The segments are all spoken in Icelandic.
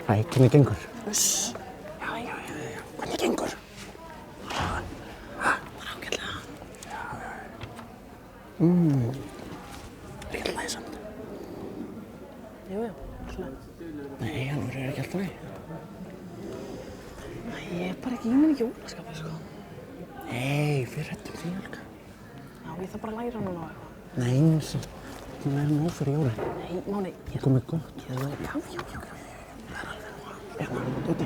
Hæ, hvernig gengur? Uss. Já. Hvernig gengur? Bara ágætlega. Er ekki alltaf læg samt? Jú, alltaf. Nei, hann verður ekki alltaf læg. Nei, ég er bara ekki í minni jólaskapi, sko. Nei, við reddum því, Helga. Já, ég þarf bara að læra núna á eitthvað. Nei, það er nóg fyrir jólin. Nei, Máni, Það er komið gott. já. Það er alveg nóg. Úti.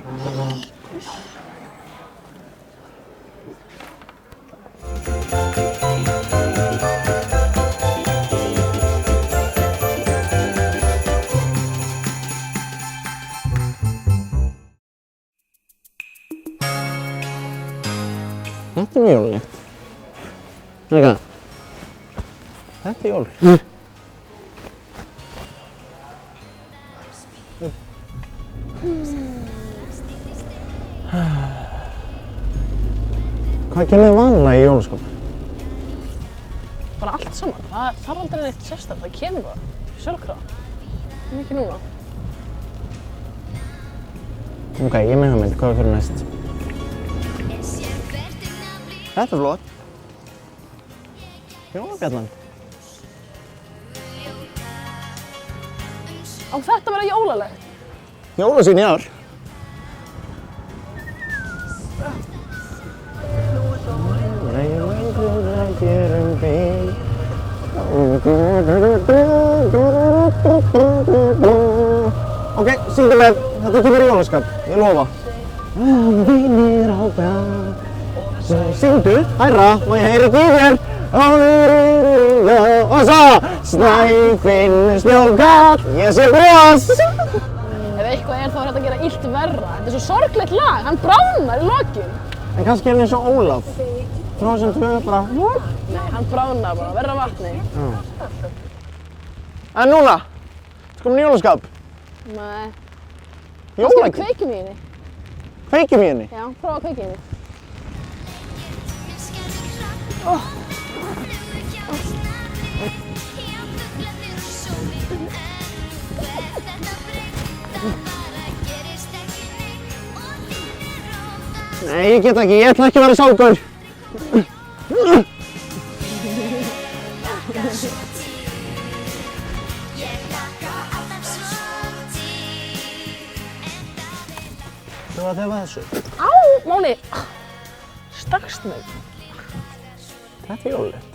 Þetta er mjög jólulegt. Helga, þetta er jól. Hvað kemur þið vanlega í jólaskap? Bara allt saman. Það þarf aldrei neitt sérstakt. Það kemur bara. Sjálfkrafa. En ekki núna. Ok, ég er með hugmynd. Hvað er fyrir næst? Þetta er flott. Jólabjallan. Á þetta vera jólalegt? Jólasýn í ár. Ok, syngdu með. Þetta kemur í jólaskap. Ég lofa. Vinir á björn. Syngdu, hærra, má ég heyra ekki í þér. Og svo, Snæfinn snjókall, ég sé bros. Ef eitthvað er þá er þetta að gera illt verra. Þetta er svo sorglegt lag. Hann bráðnar í lokin. En kannski er hann eins og Ólaf. Frozen 2 bara. Nei, hann bráðnar bara. Verra vatni. En núna, skoðum jólaskap. Nei. Jólaskap. Kveikjum í henni. Kveikjum í henni. Já, prófa að kveikja í henni. Nei, ég get ekki. Ég ætla ekki að vera sálgur. Þú að þefa þessu. Á, Máni! Stakst mig. Þetta er jólulegt.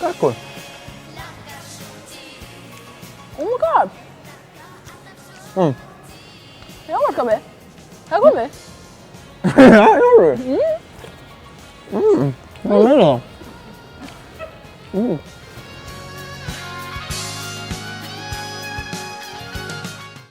Gakkur. Oh my god! Jólaskapi. Það er komið. Já, jólur. Hvað meira það?